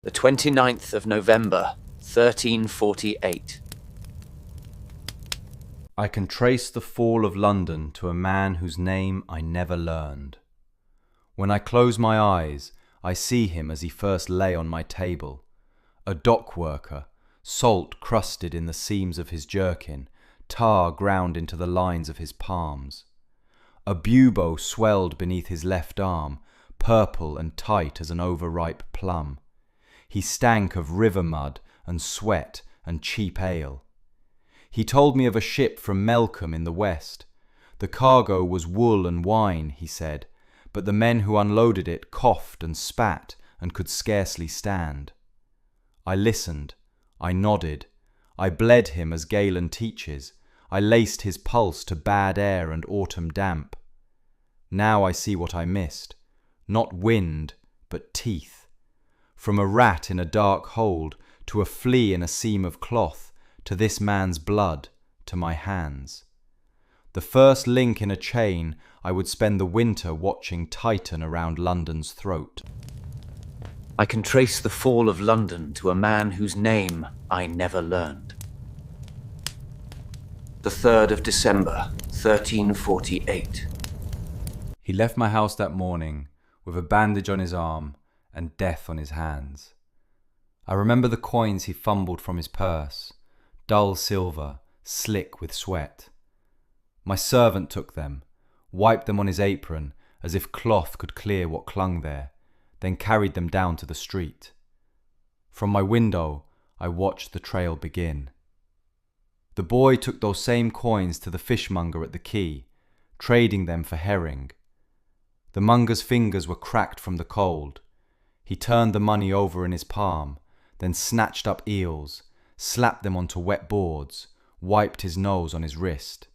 The 29th of November, 1348. I can trace the fall of London to a man whose name I never learned. When I close my eyes, I see him as he first lay on my table, a dock worker, salt crusted in the seams of his jerkin, tar ground into the lines of his palms. A bubo swelled beneath his left arm, purple and tight as an overripe plum. He stank of river mud and sweat and cheap ale. He told me of a ship from Melcombe in the west. The cargo was wool and wine, he said, but the men who unloaded it coughed and spat and could scarcely stand. I listened, I nodded, I bled him as Galen teaches, I laced his pulse to bad air and autumn damp. Now I see what I missed, not wind, but teeth. From a rat in a dark hold, to a flea in a seam of cloth, to this man's blood, to my hands. The first link in a chain, I would spend the winter watching tighten around London's throat. I can trace the fall of London to a man whose name I never learned. The 3rd of December, 1348. He left my house that morning, with a bandage on his arm, and death on his hands. I remember the coins he fumbled from his purse, dull silver, slick with sweat. My servant took them, wiped them on his apron as if cloth could clear what clung there, then carried them down to the street. From my window, I watched the trail begin. The boy took those same coins to the fishmonger at the quay, trading them for herring. The monger's fingers were cracked from the cold. He turned the money over in his palm, then snatched up eels, slapped them onto wet boards, wiped his nose on his wrist.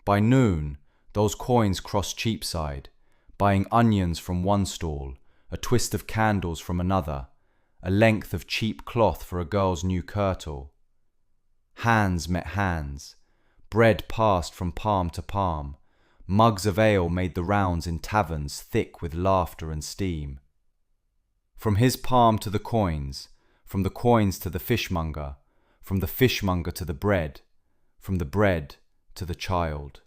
By noon, those coins crossed Cheapside, buying onions from one stall, a twist of candles from another, a length of cheap cloth for a girl's new kirtle. Hands met hands, bread passed from palm to palm, mugs of ale made the rounds in taverns thick with laughter and steam. From his palm to the coins, from the coins to the fishmonger, from the fishmonger to the bread, from the bread to the child.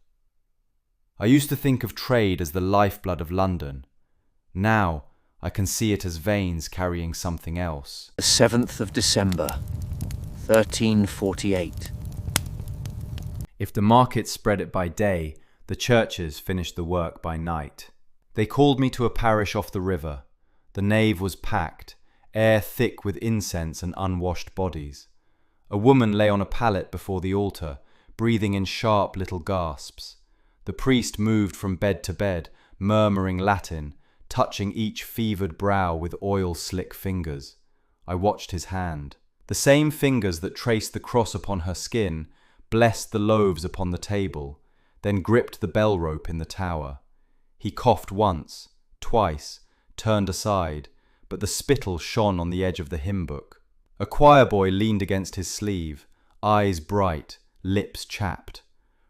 I used to think of trade as the lifeblood of London. Now I can see it as veins carrying something else. The 7th of December, 1348. If the market spread it by day, the churches finished the work by night. They called me to a parish off the river. The nave was packed, air thick with incense and unwashed bodies. A woman lay on a pallet before the altar, breathing in sharp little gasps. The priest moved from bed to bed, murmuring Latin, touching each fevered brow with oil-slick fingers. I watched his hand. The same fingers that traced the cross upon her skin blessed the loaves upon the table, then gripped the bell rope in the tower. He coughed once, twice, turned aside, but the spittle shone on the edge of the hymn book. A choir boy leaned against his sleeve, eyes bright, lips chapped.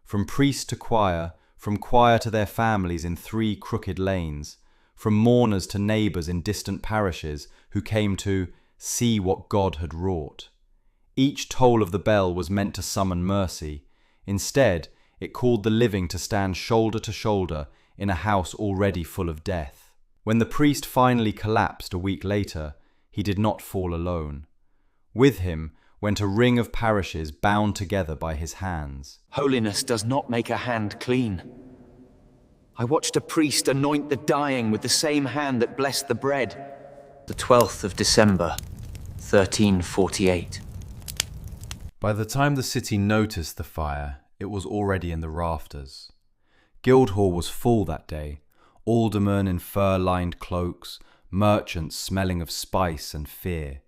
From priest to choir, from choir to their families in 3 crooked lanes, from mourners to neighbours in distant parishes who came to see what God had wrought. Each toll of the bell was meant to summon mercy. Instead, it called the living to stand shoulder to shoulder in a house already full of death. When the priest finally collapsed a week later, he did not fall alone. With him went a ring of parishes bound together by his hands. Holiness does not make a hand clean. I watched a priest anoint the dying with the same hand that blessed the bread. The 12th of December, 1348. By the time the city noticed the fire, it was already in the rafters. Guildhall was full that day, aldermen in fur-lined cloaks, merchants smelling of spice and fear.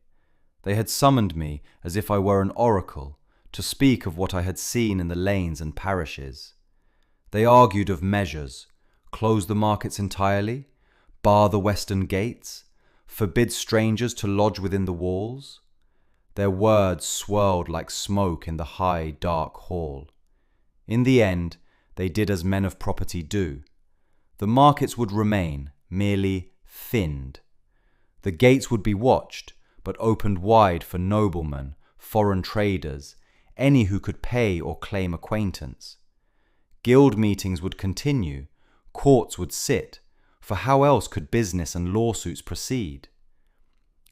They had summoned me as if I were an oracle, to speak of what I had seen in the lanes and parishes. They argued of measures: close the markets entirely, bar the western gates, forbid strangers to lodge within the walls. Their words swirled like smoke in the high, dark hall. In the end, they did as men of property do. The markets would remain, merely thinned. The gates would be watched, but opened wide for noblemen, foreign traders, any who could pay or claim acquaintance. Guild meetings would continue, courts would sit, for how else could business and lawsuits proceed?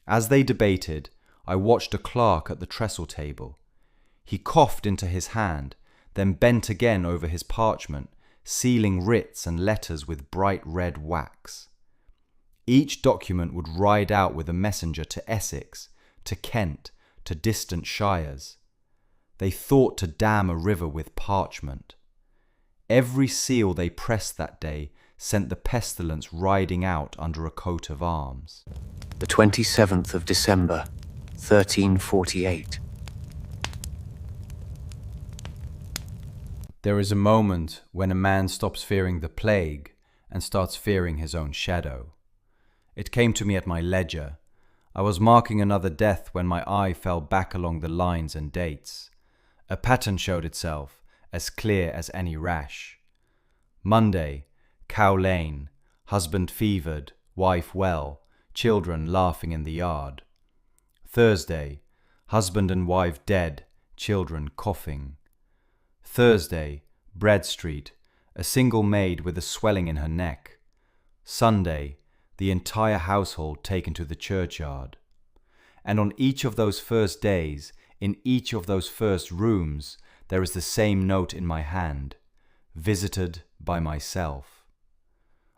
As they debated, I watched a clerk at the trestle table. He coughed into his hand, then bent again over his parchment, sealing writs and letters with bright red wax. Each document would ride out with a messenger to Essex, to Kent, to distant shires. They thought to dam a river with parchment. Every seal they pressed that day sent the pestilence riding out under a coat of arms. The 27th of December, 1348. There is a moment when a man stops fearing the plague and starts fearing his own shadow. It came to me at my ledger. I was marking another death when my eye fell back along the lines and dates. A pattern showed itself, as clear as any rash. Monday, Cow Lane, husband fevered, wife well, children laughing in the yard. Thursday, husband and wife dead, children coughing. Thursday, Bread Street, a single maid with a swelling in her neck. Sunday, the entire household taken to the churchyard. And on each of those first days, in each of those first rooms, there is the same note in my hand, visited by myself.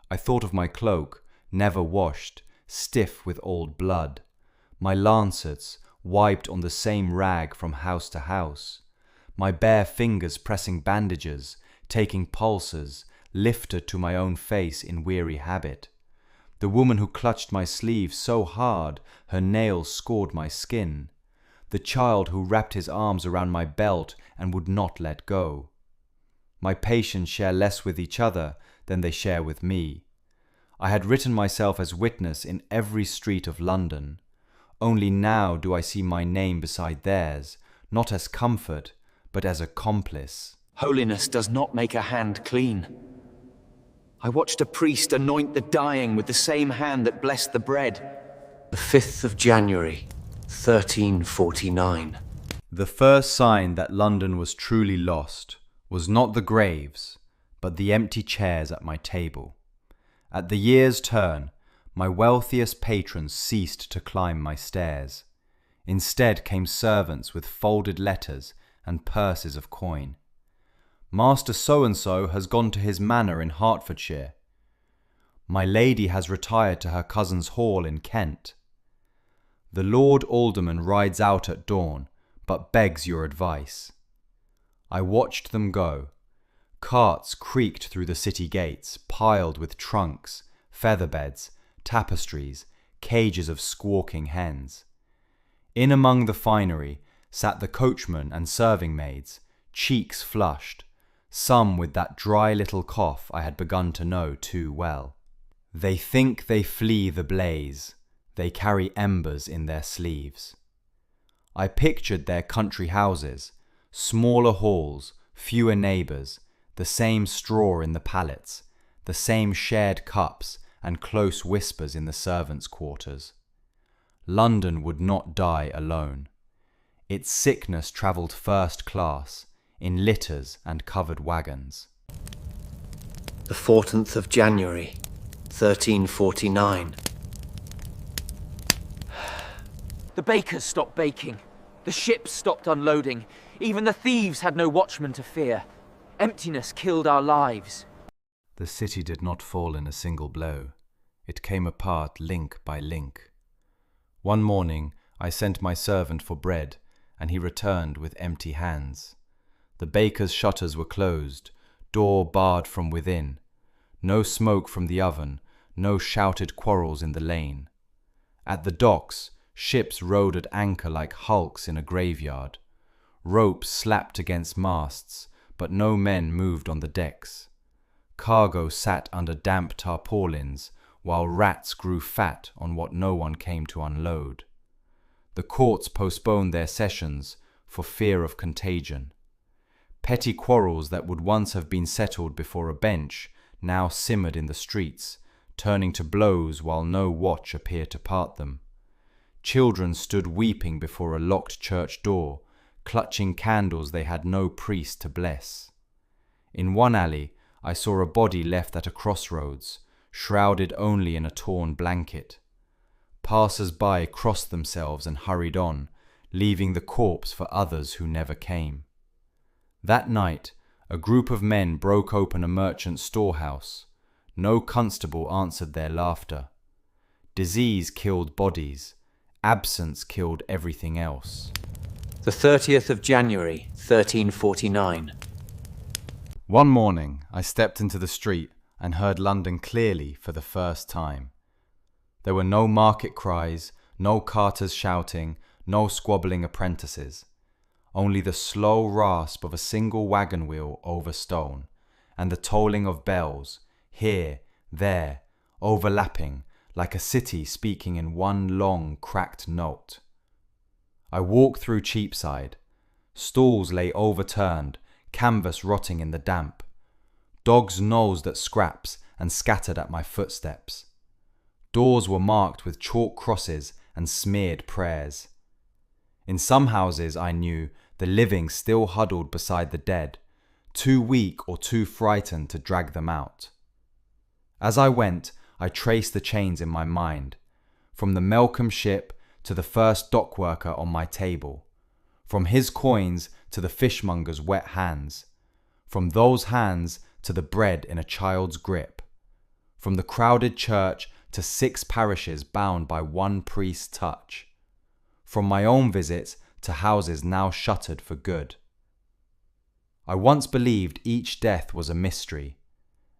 I thought of my cloak, never washed, stiff with old blood, my lancets wiped on the same rag from house to house, my bare fingers pressing bandages, taking pulses, lifted to my own face in weary habit. The woman who clutched my sleeve so hard her nails scored my skin. The child who wrapped his arms around my belt and would not let go. My patients share less with each other than they share with me. I had written myself as witness in every street of London. Only now do I see my name beside theirs, not as comfort, but as accomplice. Holiness does not make a hand clean. I watched a priest anoint the dying with the same hand that blessed the bread. The 5th of January, 1349. The first sign that London was truly lost was not the graves, but the empty chairs at my table. At the year's turn, my wealthiest patrons ceased to climb my stairs. Instead came servants with folded letters and purses of coin. Master so-and-so has gone to his manor in Hertfordshire. My lady has retired to her cousin's hall in Kent. The Lord Alderman rides out at dawn, but begs your advice. I watched them go. Carts creaked through the city gates, piled with trunks, featherbeds, tapestries, cages of squawking hens. In among the finery sat the coachman and serving maids, cheeks flushed, some with that dry little cough I had begun to know too well. They think they flee the blaze, they carry embers in their sleeves. I pictured their country houses, smaller halls, fewer neighbours, the same straw in the pallets, the same shared cups and close whispers in the servants' quarters. London would not die alone. Its sickness travelled first class, in litters and covered wagons. The 14th of January, 1349. The bakers stopped baking. The ships stopped unloading. Even the thieves had no watchmen to fear. Emptiness killed our lives. The city did not fall in a single blow. It came apart link by link. One morning I sent my servant for bread, and he returned with empty hands. The baker's shutters were closed, door barred from within. No smoke from the oven, no shouted quarrels in the lane. At the docks, ships rode at anchor like hulks in a graveyard. Ropes slapped against masts, but no men moved on the decks. Cargo sat under damp tarpaulins, while rats grew fat on what no one came to unload. The courts postponed their sessions for fear of contagion. Petty quarrels that would once have been settled before a bench now simmered in the streets, turning to blows while no watch appeared to part them. Children stood weeping before a locked church door, clutching candles they had no priest to bless. In one alley, I saw a body left at a crossroads, shrouded only in a torn blanket. Passers-by crossed themselves and hurried on, leaving the corpse for others who never came. That night, a group of men broke open a merchant's storehouse. No constable answered their laughter. Disease killed bodies. Absence killed everything else. The 30th of January, 1349. One morning, I stepped into the street and heard London clearly for the first time. There were no market cries, no carters shouting, no squabbling apprentices. Only the slow rasp of a single wagon wheel over stone, and the tolling of bells, here, there, overlapping, like a city speaking in one long, cracked note. I walked through Cheapside. Stalls lay overturned, canvas rotting in the damp. Dogs nosed at scraps and scattered at my footsteps. Doors were marked with chalk crosses and smeared prayers. In some houses, I knew, the living still huddled beside the dead, too weak or too frightened to drag them out. As I went, I traced the chains in my mind, from the Melcombe ship to the first dock worker on my table, from his coins to the fishmonger's wet hands, from those hands to the bread in a child's grip, from the crowded church to 6 parishes bound by one priest's touch, from my own visits to houses now shuttered for good. I once believed each death was a mystery.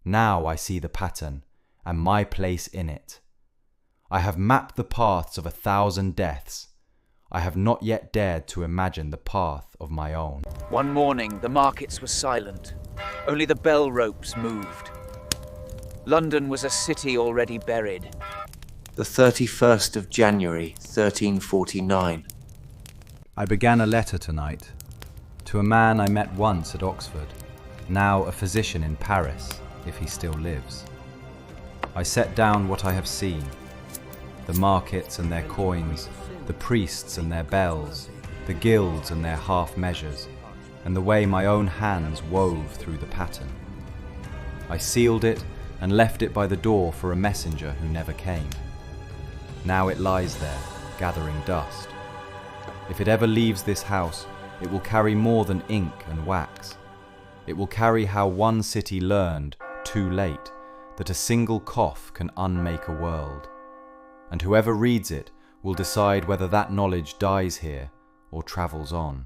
Now I see the pattern and my place in it. I have mapped the paths of 1,000 deaths. I have not yet dared to imagine the path of my own. One morning, the markets were silent. Only the bell ropes moved. London was a city already buried. The 31st of January, 1349. I began a letter tonight to a man I met once at Oxford, now a physician in Paris, if he still lives. I set down what I have seen, the markets and their coins, the priests and their bells, the guilds and their half measures, and the way my own hands wove through the pattern. I sealed it and left it by the door for a messenger who never came. Now it lies there, gathering dust. If it ever leaves this house, it will carry more than ink and wax. It will carry how one city learned, too late, that a single cough can unmake a world. And whoever reads it will decide whether that knowledge dies here or travels on.